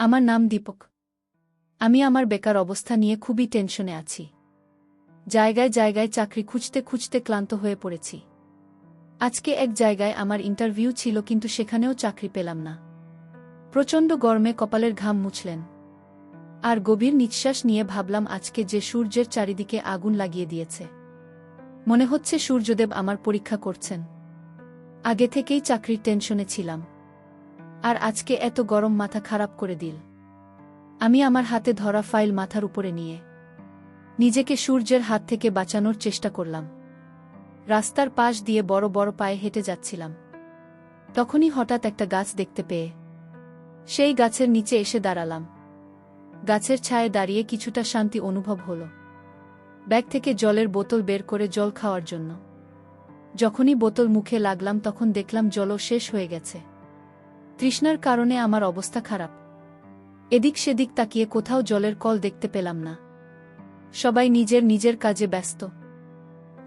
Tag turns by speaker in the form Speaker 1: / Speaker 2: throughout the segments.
Speaker 1: আমার নাম দীপক। আমি আমার বেকার অবস্থা নিয়ে খুবই টেনশনে আছি। জায়গায় জায়গায় চাকরি খুঁজতে খুঁজতে ক্লান্ত হয়ে পড়েছি। আজকে এক জায়গায় আমার ইন্টারভিউ ছিল, কিন্তু সেখানেও চাকরি পেলাম না। প্রচণ্ড গরমে কপালের ঘাম মুছলেন আর গভীর নিঃশ্বাস নিয়ে ভাবলাম, আজকে যে সূর্যের চারিদিকে আগুন লাগিয়ে দিয়েছে। মনে হচ্ছে সূর্যদেব আমার পরীক্ষা করছেন। আগে থেকেই চাকরির টেনশনে ছিলাম, আর আজকে এত গরম মাথা খারাপ করে দিল। আমি আমার হাতে ধরা ফাইল মাথার উপরে নিয়ে নিজেকে সূর্যের হাত থেকে বাঁচানোর চেষ্টা করলাম। রাস্তার পাশ দিয়ে বড় বড় পায়ে হেঁটে যাচ্ছিলাম। তখনই হঠাৎ একটা গাছ দেখতে পেয়ে সেই গাছের নিচে এসে দাঁড়ালাম। গাছের ছায়ে দাঁড়িয়ে কিছুটা শান্তি অনুভব হলো। ব্যাগ থেকে জলের বোতল বের করে জল খাওয়ার জন্য যখনই বোতল মুখে লাগলাম, তখন দেখলাম জলও শেষ হয়ে গেছে। তৃষ্ণার কারণে আমার অবস্থা খারাপ। এদিক সেদিক তাকিয়ে কোথাও জলের কল দেখতে পেলাম না। সবাই নিজের নিজের কাজে ব্যস্ত।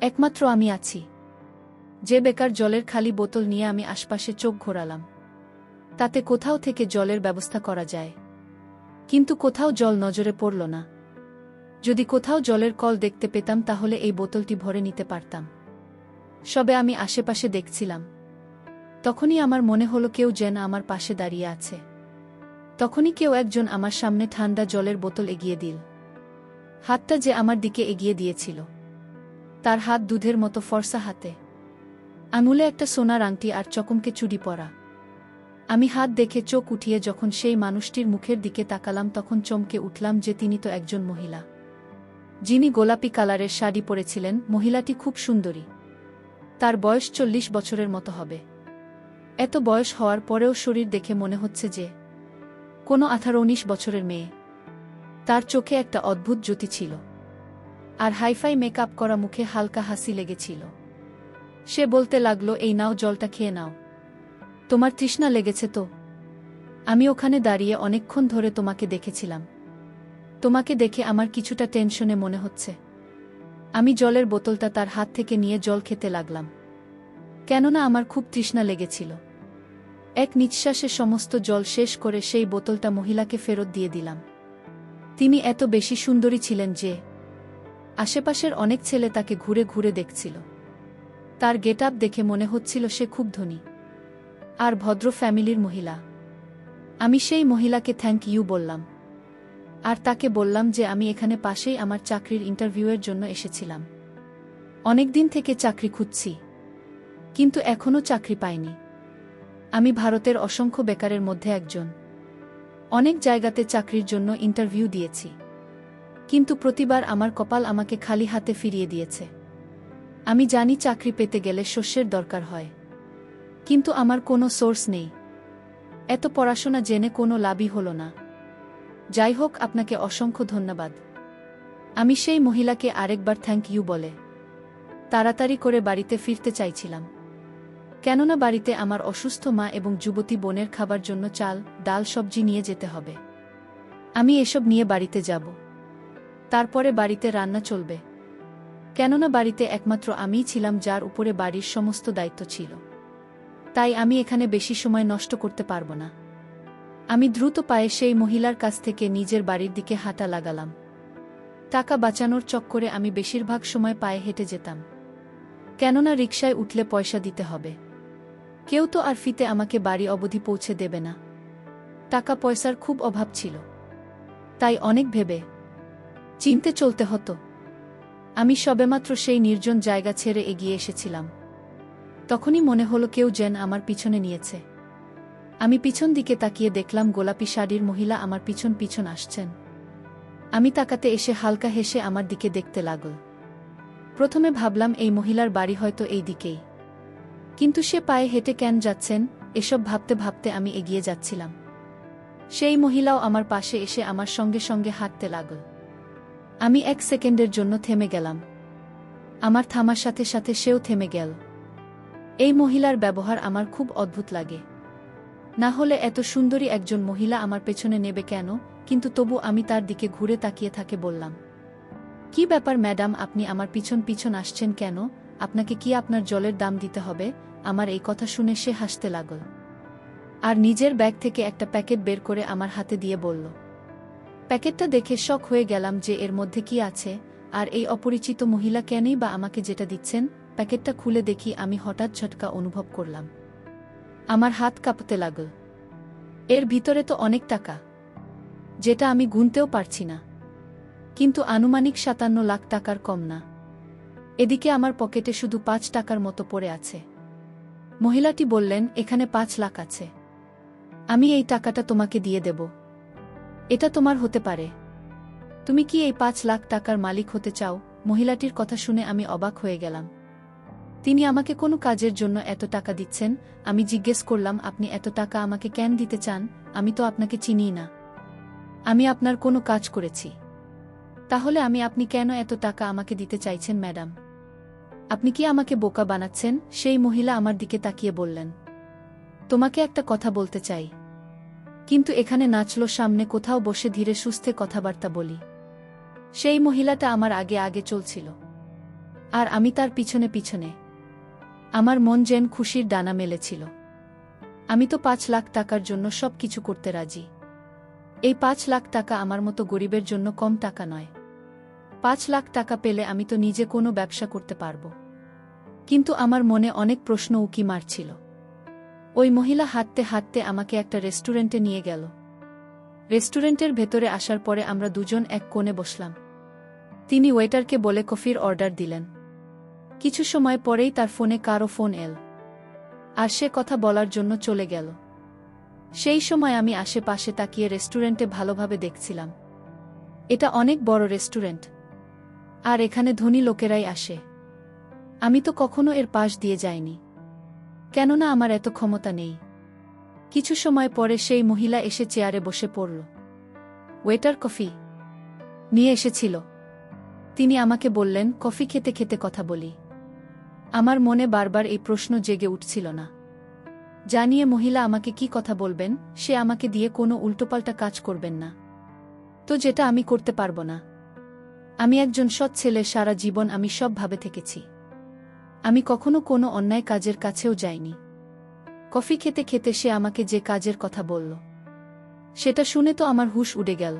Speaker 1: একমাত্র আমি আছি। যে বেকার জলের খালি বোতল নিয়ে আমি আশপাশে চোখ ঘোরালাম, তাতে কোথাও থেকে জলের ব্যবস্থা করা যায়, কিন্তু কোথাও জল নজরে পড়ল না। যদি কোথাও জলের কল দেখতে পেতাম, তাহলে এই বোতলটি ভরে নিতে পারতাম। সবে আমি আশেপাশে দেখছিলাম, তখনই আমার মনে হলো কেউ যেন আমার পাশে দাঁড়িয়ে আছে। তখনই কেউ একজন আমার সামনে ঠান্ডা জলের বোতল এগিয়ে দিল। হাতটা যে আমার দিকে এগিয়ে দিয়েছিল, তার হাত দুধের মতো ফর্সা হাতে, আঙুলে একটা সোনার আংটি আর চকমকে চুড়ি পরা। আমি হাত দেখে চোখ উঠিয়ে যখন সেই মানুষটির মুখের দিকে তাকালাম, তখন চমকে উঠলাম যে তিনি তো একজন মহিলা, যিনি গোলাপি কালারের শাড়ি পরেছিলেন। মহিলাটি খুব সুন্দরী। তার বয়স 40 বছরের মতো হবে। এত বয়স হওয়ার পরেও শরীর দেখে মনে হচ্ছে যে কোনো 18-19 বছরের মেয়ে। তার চোখে একটা অদ্ভুত জ্যোতি ছিল, আর হাইফাই মেকআপ করা মুখে হালকা হাসি লেগেছিল। সে বলতে লাগলো, এই নাও, জলটা খেয়ে নাও। তোমার তৃষ্ণা লেগেছে তো? আমি ওখানে দাঁড়িয়ে অনেকক্ষণ ধরে তোমাকে দেখেছিলাম। তোমাকে দেখে আমার কিছুটা টেনশনে মনে হচ্ছে। আমি জলের বোতলটা তার হাত থেকে নিয়ে জল খেতে লাগলাম, কেননা আমার খুব তৃষ্ণা লেগেছিল। এক নিঃশ্বাসে সমস্ত জল শেষ করে সেই বোতলটা মহিলাকে ফেরত দিয়ে দিলাম। তিনি এত বেশি সুন্দরী ছিলেন যে আশেপাশের অনেক ছেলে তাকে ঘুরে ঘুরে দেখছিল। তার গেটআপ দেখে মনে হচ্ছিল সে খুব ধনী আর ভদ্র ফ্যামিলির মহিলা। আমি সেই মহিলাকে থ্যাংক ইউ বললাম, আর তাকে বললাম যে আমি এখানে পাশেই আমার চাকরির ইন্টারভিউয়ের জন্য এসেছিলাম। অনেকদিন থেকে চাকরি খুঁজছি, কিন্তু এখনও চাকরি পাইনি। আমি ভারতের অসংখ্য বেকারের মধ্যে একজন। অনেক জায়গাতে চাকরির জন্য ইন্টারভিউ দিয়েছি, কিন্তু প্রতিবার আমার কপাল আমাকে খালি হাতে ফিরিয়ে দিয়েছে। আমি জানি চাকরি পেতে গেলে শস্যের দরকার হয়, কিন্তু আমার কোনো সোর্স নেই। এত পড়াশোনা জেনে কোনো লাভই হলো না। যাই হোক, আপনাকে অসংখ্য ধন্যবাদ। আমি সেই মহিলাকে আরেকবার থ্যাংক ইউ বলে তাড়াতাড়ি করে বাড়িতে ফিরতে চাইছিলাম, কেননা বাড়িতে আমার অসুস্থ মা এবং যুবতী বোনের খাবার জন্য চাল, ডাল, সবজি নিয়ে যেতে হবে। আমি এসব নিয়ে বাড়িতে যাব, তারপরে বাড়িতে রান্না চলবে, কেননা বাড়িতে একমাত্র আমিই ছিলাম যার উপরে বাড়ির সমস্ত দায়িত্ব ছিল। তাই আমি এখানে বেশি সময় নষ্ট করতে পারব না। আমি দ্রুত পায়ে সেই মহিলার কাছ থেকে নিজের বাড়ির দিকে হাঁটা লাগালাম। টাকা বাঁচানোর চক্করে আমি বেশিরভাগ সময় পায়ে হেঁটে যেতাম, কেননা রিকশায় উঠলে পয়সা দিতে হবে। কেউ তো আর ফিতে আমাকে বাড়ি অবধি পৌঁছে দেবে না। টাকা পয়সার খুব অভাব ছিল, তাই অনেক ভেবে চিন্তে চলতে হতো। আমি সবেমাত্র সেই নির্জন জায়গা ছেড়ে এগিয়ে এসেছিলাম, তখনই মনে হলো কেউ যেন আমার পিছনে নিয়েছে। আমি পিছন দিকে তাকিয়ে দেখলাম গোলাপি শাড়ির মহিলা আমার পিছন পিছন আসছেন। আমি তাকাতে এসে হালকা হেসে আমার দিকে দেখতে লাগল। প্রথমে ভাবলাম এই মহিলার বাড়ি হয়তো এই দিকেই, কিন্তু সে পায়ে হেঁটে কেন যাচ্ছেন, এসব ভাবতে ভাবতে আমি এগিয়ে যাচ্ছিলাম। সেই মহিলাও আমার পাশে এসে আমার সঙ্গে সঙ্গে হাঁটতে লাগল। আমি 1 সেকেন্ডের জন্য থেমে গেলাম। আমার থামার সাথে সাথে সেও থেমে গেল। এই মহিলার ব্যবহার আমার খুব অদ্ভুত লাগে। না হলে এত সুন্দরী একজন মহিলা আমার পেছনে নেবে কেন? কিন্তু তবু আমি তার দিকে ঘুরে তাকিয়ে থাকে বললাম, কি ব্যাপার ম্যাডাম, আপনি আমার পিছন পিছন আসছেন কেন? আপনাকে কি আপনার জলের দাম দিতে হবে? আমার এই কথা শুনে সে হাসতে লাগল। আর নিজের ব্যাগ থেকে একটা প্যাকেট বের করে আমার হাতে দিয়ে বলল। প্যাকেটটা দেখে শক হয়ে গেলাম যে এর মধ্যে কি আছে, আর এই অপরিচিত মহিলা কেনই বা আমাকে যেটা দিচ্ছেন। প্যাকেটটা খুলে দেখি আমি হঠাৎ ঝটকা অনুভব করলাম। আমার হাত কাঁপতে লাগল। এর ভিতরে তো অনেক টাকা, যেটা আমি গুনতেও পারছি না, কিন্তু আনুমানিক ৫৭ লাখ টাকার কম না। এদিকে আমার পকেটে শুধু ৫ টাকার মতো পড়ে আছে। মহিলাটি বললেন, এখানে ৫ লাখ আছে, আমি এই টাকাটা তোমাকে দিয়ে দেব। এটা তোমার হতে পারে। তুমি কি এই ৫ লাখ টাকার মালিক হতে চাও? মহিলাটির কথা শুনে আমি অবাক হয়ে গেলাম। তিনি আমাকে কোনো কাজের জন্য এত টাকা দিচ্ছেন। আমি জিজ্ঞেস করলাম, আপনি এত টাকা আমাকে কেন দিতে চান? আমি তো আপনাকে চিনিই না। আমি আপনার কোনো কাজ করেছি? তাহলে আপনি কেন এত টাকা আমাকে দিতে চাইছেন ম্যাডাম? আপনি কি আমাকে বোকা বানাচ্ছেন? সেই মহিলা আমার দিকে তাকিয়ে বললেন, তোমাকে একটা কথা বলতে চাই, কিন্তু এখানে নাচলো সামনে কোথাও বসে ধীরে সুস্থে কথাবার্তা বলি। সেই মহিলাটা আমার আগে আগে চলছিল, আর আমি তার পিছনে পিছনে। আমার মন যেন খুশির ডানা মেলেছিল। আমি তো ৫ লাখ টাকার জন্য সব কিছু করতে রাজি। এই ৫ লাখ টাকা আমার মতো গরিবের জন্য কম টাকা নয়। ৫ লাখ টাকা পেলে আমি তো নিজে কোনো ব্যবসা করতে পারব। কিন্তু আমার মনে অনেক প্রশ্ন উকি মারছিল। ওই মহিলা হাঁটতে হাঁটতে আমাকে একটা রেস্টুরেন্টে নিয়ে গেল। রেস্টুরেন্টের ভেতরে আসার পরে আমরা দুজন এক কোণে বসলাম। তিনি ওয়েটারকে বলে কফির অর্ডার দিলেন। কিছু সময় পরেই তার ফোনে কারো ফোন এল, আর সে কথা বলার জন্য চলে গেল। সেই সময় আমি আশেপাশে তাকিয়ে রেস্টুরেন্টে ভালোভাবে দেখছিলাম। এটা অনেক বড় রেস্টুরেন্ট, আর এখানে ধনী লোকেরাই আসে। আমি তো কখনো এর পাশ দিয়ে যাইনি, কেননা আমার এত ক্ষমতা নেই। কিছু সময় পরে সেই মহিলা এসে চেয়ারে বসে পড়ল। ওয়েটার কফি নিয়ে এসেছিল। তিনি আমাকে বললেন, কফি খেতে খেতে কথা বলি। আমার মনে বারবার এই প্রশ্ন জেগে উঠছিল না, জানিয়ে মহিলা আমাকে কি কথা বলবেন। সে আমাকে দিয়ে কোনো উল্টোপাল্টা কাজ করবেন না তো, যেটা আমি করতে পারব না। আমি একজন সৎ ছেলে, সারা জীবন আমি সব ভাবে থেকেছি। আমি কখনো কোনো অন্যায় কাজের কাছেও যাইনি। কফি খেতে খেতে সে আমাকে যে কাজের কথা বলল, সেটা শুনে তো আমার হুঁশ উড়ে গেল।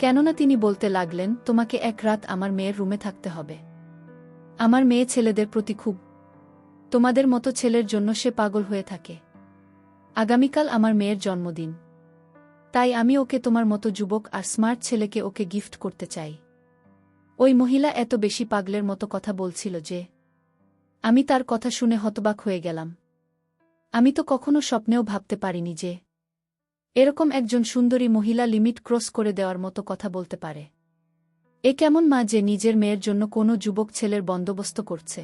Speaker 1: কেননা তিনি বলতে লাগলেন, তোমাকে এক রাত আমার মেয়ের রুমে থাকতে হবে। আমার মেয়ে ছেলেদের প্রতি খুব, তোমাদের মতো ছেলের জন্য সে পাগল হয়ে থাকে। আগামীকাল আমার মেয়ের জন্মদিন, তাই আমি ওকে তোমার মতো যুবক আর স্মার্ট ছেলেকে ওকে গিফট করতে চাই। ওই মহিলা এত বেশি পাগলের মতো কথা বলছিল যে আমি তার কথা শুনে হতবাক হয়ে গেলাম। আমি তো কখনো স্বপ্নেও ভাবতে পারিনি যে এরকম একজন সুন্দরী মহিলা লিমিট ক্রস করে দেওয়ার মতো কথা বলতে পারে। এ কেমন মা যে নিজের মেয়ের জন্য কোনো যুবক ছেলের বন্দোবস্ত করছে।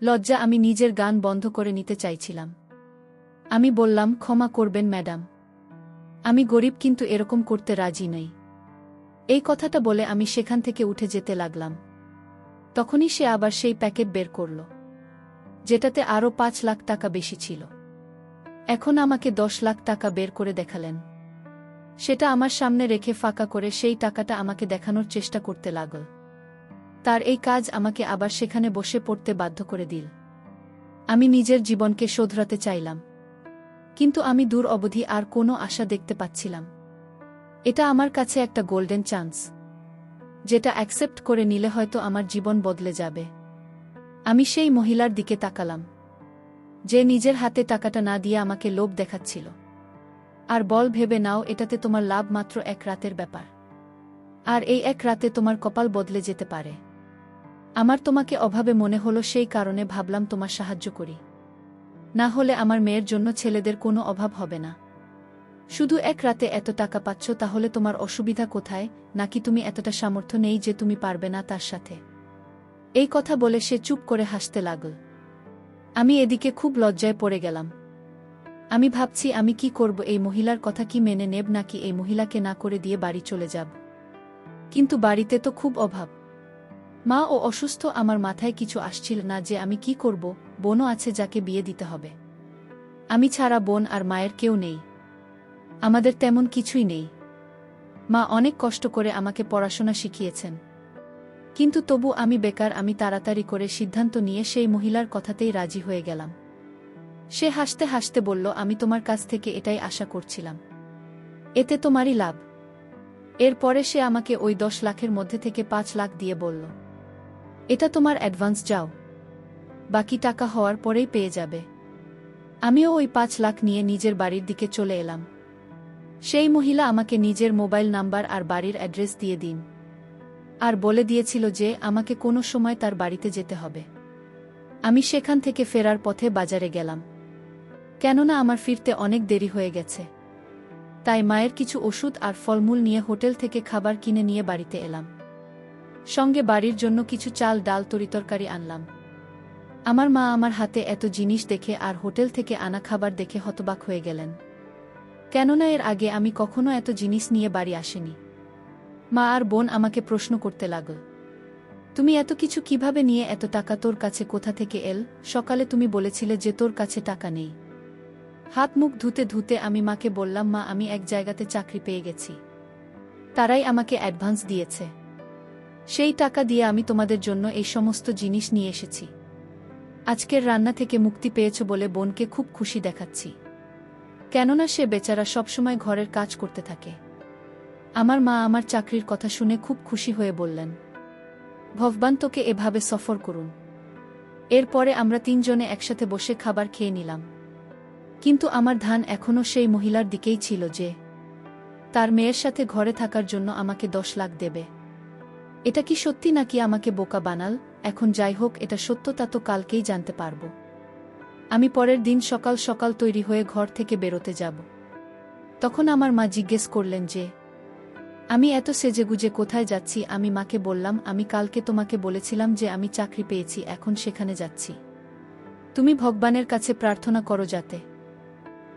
Speaker 1: লজ্জা আমি নিজের গান বন্ধ করে নিতে চাইছিলাম। আমি বললাম, ক্ষমা করবেন ম্যাডাম, আমি গরিব, কিন্তু এরকম করতে রাজি নই। এই কথাটা বলে আমি সেখান থেকে উঠে যেতে লাগলাম। তখনই সে আবার সেই প্যাকেট বের করল, যেটাতে আরও ৫ লাখ টাকা বেশি ছিল। এখন আমাকে ১০ লাখ টাকা বের করে দেখালেন। সেটা আমার সামনে রেখে ফাঁকা করে সেই টাকাটা আমাকে দেখানোর চেষ্টা করতে লাগল। তার এই কাজ আমাকে আবার সেখানে বসে পড়তে বাধ্য করে দিল। আমি নিজের জীবনকে শোধরাতে চাইলাম, কিন্তু আমি দূর অবধি আর কোনো আশা দেখতে পাচ্ছিলাম। এটা আমার কাছে একটা গোল্ডেন চান্স, যেটা অ্যাকসেপ্ট করে নিলে হয়তো আমার জীবন বদলে যাবে। আমি সেই মহিলার দিকে তাকালাম, যে নিজের হাতে টাকাটা না দিয়ে আমাকে লোভ দেখাচ্ছিল। আর বল, ভেবে নাও, এটাতে তোমার লাভ মাত্র এক রাতের ব্যাপার, আর এই এক রাতে তোমার কপাল বদলে যেতে পারে। আমার তোমাকে অভাবে মনে হলো, সেই কারণে ভাবলাম তোমার সাহায্য করি। না হলে আমার মেয়ের জন্য ছেলেদের কোনো অভাব হবে না। শুধু এক রাতে এত টাকা পাচ্ছ, তাহলে তোমার অসুবিধা কোথায়? নাকি তুমি এতটা সামর্থ্য নেই যে তুমি পারবে না তার সাথে? এই কথা বলে সে চুপ করে হাসতে লাগল। আমি এদিকে খুব লজ্জায় পড়ে গেলাম। আমি ভাবছি আমি কি করব, এই মহিলার কথা কি মেনে নেব, নাকি এই মহিলাকে না করে দিয়ে বাড়ি চলে যাব। কিন্তু বাড়িতে তো খুব অভাব, মা ও অসুস্থ, আমার মাথায় কিছু আসছিল না যে আমি কি করব। বোনও আছে যাকে বিয়ে দিতে হবে। আমি ছাড়া বোন আর মায়ের কেউ নেই, আমাদের তেমন কিছুই নেই। মা অনেক কষ্ট করে আমাকে পড়াশোনা শিখিয়েছেন, কিন্তু তবু আমি বেকার। আমি তাড়াতাড়ি করে সিদ্ধান্ত নিয়ে সেই মহিলার কথাতেই রাজি হয়ে গেলাম। সে হাসতে হাসতে বলল, আমি তোমার কাছ থেকে এটাই আশা করছিলাম। এতে তোমারই লাভ। এরপরে সে আমাকে ওই 10 লাখের মধ্যে থেকে 5 লাখ দিয়ে বলল, এটা তোমার অ্যাডভান্স, যাও, বাকি টাকা হওয়ার পরেই পেয়ে যাবে। আমিও ওই 5 লাখ নিয়ে নিজের বাড়ির দিকে চলে এলাম। সেই মহিলা আমাকে নিজের মোবাইল নাম্বার আর বাড়ির অ্যাড্রেস দিয়ে দিন, আর বলে দিয়েছিল যে আমাকে কোনো সময় তার বাড়িতে যেতে হবে। আমি সেখান থেকে ফেরার পথে বাজারে গেলাম, কেননা আমার ফিরতে অনেক দেরি হয়ে গেছে। তাই মায়ের কিছু ওষুধ আর ফলমূল নিয়ে হোটেল থেকে খাবার কিনে নিয়ে বাড়িতে এলাম। সঙ্গে বাড়ির জন্য কিছু চাল, ডাল, তরিতরকারি আনলাম। আমার মা আমার হাতে এত জিনিস দেখে আর হোটেল থেকে আনা খাবার দেখে হতবাক হয়ে গেলেন, কেননা এর আগে আমি কখনো এত জিনিস নিয়ে বাড়ি আসিনি। মা আর বোন আমাকে প্রশ্ন করতে লাগল, তুমি এত কিছু কিভাবে নিয়ে, এত টাকা তোর কাছে কোথা থেকে এল? সকালে তুমি বলেছিলে যে তোর কাছে টাকা নেই। হাত মুখ ধুতে ধুতে আমি মাকে বললাম, মা, আমি এক জায়গাতে চাকরি পেয়ে গেছি, তারাই আমাকে অ্যাডভান্স দিয়েছে। সেই টাকা দিয়ে আমি তোমাদের জন্য এই সমস্ত জিনিস নিয়ে এসেছি। আজকের রান্না থেকে মুক্তি পেয়েছ বলে বোনকে খুব খুশি দেখাচ্ছি, কেননা সে বেচারা সবসময় ঘরের কাজ করতে থাকে। আমার মা আমার চাকরির কথা শুনে খুব খুশি হয়ে বললেন, ভগবান তোকে এভাবে সফর করুন। এরপরে আমরা 3 জনে একসাথে বসে খাবার খেয়ে নিলাম। কিন্তু আমার ধ্যান এখনও সেই মহিলার দিকেই ছিল যে তার মেয়ের সাথে ঘরে থাকার জন্য আমাকে 10 লাখ দেবে। এটা কি সত্যি নাকি আমাকে বোকা বানাল? এখন যাই হোক, এটা সত্যতা তো কালকেই জানতে পারব। আমি পরের দিন সকাল সকাল তৈরি হয়ে ঘর থেকে বেরোতে যাব। তখন আমার মা জিজ্ঞেস করলেন যে আমি এত সেজেগুজে কোথায় যাচ্ছি। আমি মাকে বললাম, আমি কালকে তোমাকে বলেছিলাম যে আমি চাকরি পেয়েছি, এখন সেখানে যাচ্ছি। তুমি ভগবানের কাছে প্রার্থনা করো যাতে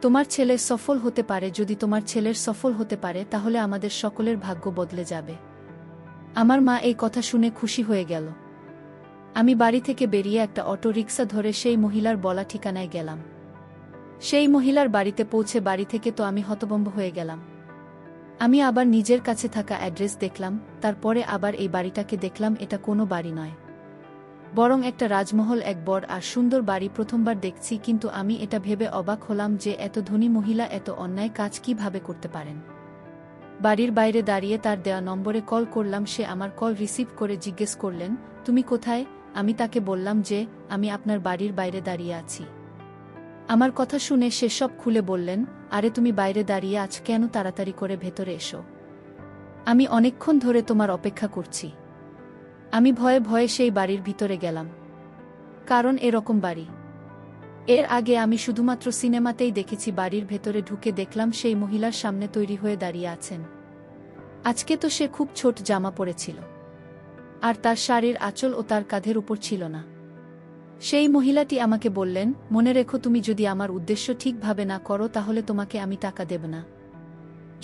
Speaker 1: তোমার ছেলে সফল হতে পারে। যদি তোমার ছেলের সফল হতে পারে তাহলে আমাদের সকলের ভাগ্য বদলে যাবে। আমার মা এই কথা শুনে খুশি হয়ে গেল। আমি বাড়ি থেকে বেরিয়ে একটা অটো রিক্সা ধরে সেই মহিলার বলা ঠিকানায় গেলাম। সেই মহিলার বাড়িতে পৌঁছে বাড়ি থেকে তো আমি হতভম্ব হয়ে গেলাম। আমি আবার নিজের কাছে থাকা অ্যাড্রেস দেখলাম, তারপরে আবার এই বাড়িটাকে দেখলাম। এটা কোনো বাড়ি নয়, বরং একটা রাজমহল, এক বড় আর সুন্দর বাড়ি। প্রথমবার দেখছি, কিন্তু আমি এটা ভেবে অবাক হলাম যে এত ধনী মহিলা এত অন্যায় কাজ কিভাবে করতে পারেন। বাড়ির বাইরে দাঁড়িয়ে তার দেওয়া নম্বরে কল করলাম। সে আমার কল রিসিভ করে জিজ্ঞেস করলেন, তুমি কোথায়? আমি তাকে বললাম যে আমি আপনার বাড়ির বাইরে দাঁড়িয়ে আছি। আমার কথা শুনে সে সব খুলে বললেন, আরে তুমি বাইরে দাঁড়িয়ে আছ কেন? তাড়াতাড়ি করে ভেতরে এসো, আমি অনেকক্ষণ ধরে তোমার অপেক্ষা করছি। আমি ভয়ে ভয়ে সেই বাড়ির ভিতরে গেলাম, কারণ এরকম বাড়ি এর আগে আমি শুধুমাত্র সিনেমাতেই দেখেছি। বাড়ির ভেতরে ঢুকে দেখলাম সেই মহিলার সামনে তৈরি হয়ে দাঁড়িয়ে আছেন। আজকে তো সে খুব ছোট জামা পরেছিল, আর তার শাড়ির আঁচল ও তার কাঁধের উপর ছিল না। সেই মহিলাটি আমাকে বললেন, মনে রেখো, তুমি যদি আমার উদ্দেশ্য ঠিকভাবে না করো তাহলে তোমাকে আমি টাকা দেব না।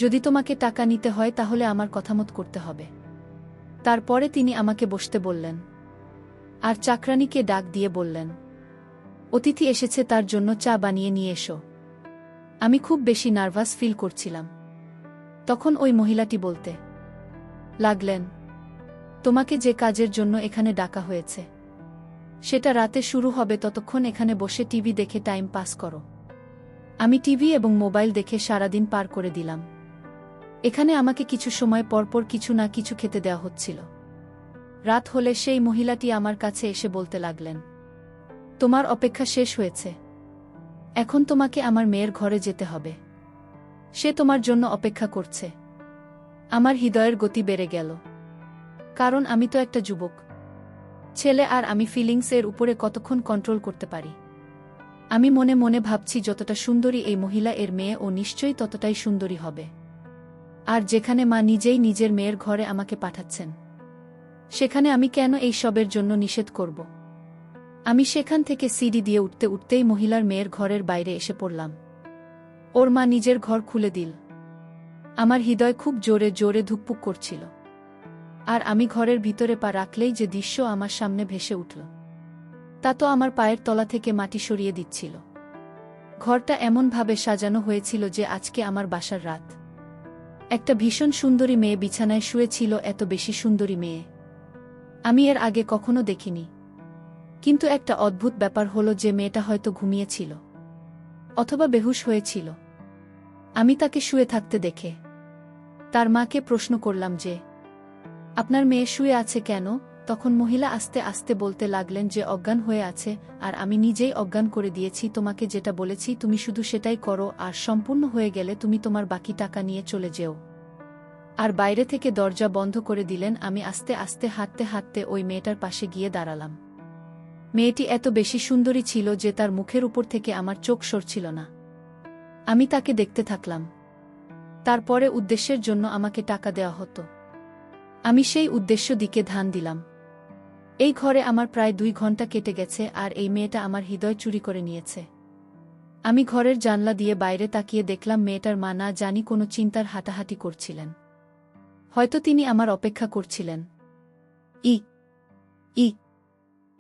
Speaker 1: যদি তোমাকে টাকা নিতে হয় তাহলে আমার কথামত করতে হবে। তারপরে তিনি আমাকে বসতে বললেন, আর চাকরানীকে ডাক দিয়ে বললেন, অতিথি এসেছে, তার জন্য চা বানিয়ে নিয়ে এসো। আমি খুব বেশি নার্ভাস ফিল করছিলাম। তখন ওই মহিলাটি বলতে লাগলেন, তোমাকে যে কাজের জন্য এখানে ডাকা হয়েছে সেটা রাতে শুরু হবে, ততক্ষণ এখানে বসে টিভি দেখে টাইম পাস করো। আমি টিভি এবং মোবাইল দেখে সারাদিন পার করে দিলাম। এখানে আমাকে কিছু সময় পরপর কিছু না কিছু খেতে দেওয়া হচ্ছিল। রাত হলে সেই মহিলাটি আমার কাছে এসে বলতে লাগলেন, তোমার অপেক্ষা শেষ হয়েছে, এখন তোমাকে আমার মেয়ের ঘরে যেতে হবে। সে তোমার জন্য অপেক্ষা করছে। আমার হৃদয়ের গতি বেড়ে গেল, কারণ আমি তো একটা যুবক ছেলে, আর আমি ফিলিংসের উপরে কতক্ষণ কন্ট্রোল করতে পারি। আমি মনে মনে ভাবছি, যতটা সুন্দরী এই মহিলা, এর মেয়ে ও নিশ্চয়ই ততটাই সুন্দরী হবে। আর যেখানে মা নিজেই নিজের মেয়ের ঘরে আমাকে পাঠাচ্ছেন, সেখানে আমি কেন এই সবের জন্য নিষেধ করব? আমি সেখান থেকে সিঁড়ি দিয়ে উঠতে উঠতেই মহিলার মেয়ের ঘরের বাইরে এসে পড়লাম। ওর মা নিজের ঘর খুলে দিল। আমার হৃদয় খুব জোরে জোরে ধুকপুক করছিল, আর আমি ঘরের ভিতরে পা রাখলেই যে দৃশ্য আমার সামনে ভেসে উঠল তা তো আমার পায়ের তলা থেকে মাটি সরিয়ে দিচ্ছিল। ঘরটা এমনভাবে সাজানো হয়েছিল যে আজকে আমার বাসার রাত। একটা ভীষণ সুন্দরী মেয়ে বিছানায় শুয়েছিল। এত বেশি সুন্দরী মেয়ে আমি এর আগে কখনো দেখিনি। কিন্তু একটা অদ্ভুত ব্যাপার হলো যে মেয়েটা হয়তো ঘুমিয়েছিল, অথবা বেহুশ হয়েছিল। আমি তাকে শুয়ে থাকতে দেখে তার মাকে প্রশ্ন করলাম যে, আপনার মেয়ে শুয়ে আছে কেন? তখন মহিলা আস্তে আস্তে বলতে লাগলেন যে অজ্ঞান হয়ে আছে, আর আমি নিজেই অজ্ঞান করে দিয়েছি। তোমাকে যেটা বলেছি তুমি শুধু সেটাই করো, আর সম্পূর্ণ হয়ে গেলে তুমি তোমার বাকি টাকা নিয়ে চলে যেও। আর বাইরে থেকে দরজা বন্ধ করে দিলেন। আমি আস্তে আস্তে হাঁটতে হাঁটতে ওই মেয়েটার পাশে গিয়ে দাঁড়ালাম। মেয়েটি এত বেশি সুন্দরী ছিল যে তার মুখের উপর থেকে আমার চোখ সরছিল না। আমি তাকে দেখতে থাকলাম। তারপরে উদ্দেশ্যের জন্য আমাকে টাকা দেওয়া হতো। আমি সেই উদ্দেশ্য দিকে ধ্যান দিলাম। এই ঘরে আমার প্রায় 2 ঘন্টা কেটে গেছে, আর এই মেয়েটা আমার হৃদয় চুরি করে নিয়েছে। আমি ঘরের জানলা দিয়ে বাইরে তাকিয়ে দেখলাম মেয়েটার মা না জানি কোনো চিন্তার হাঁটাহাঁটি করছিলেন। হয়তো তিনি আমার অপেক্ষা করছিলেন। ই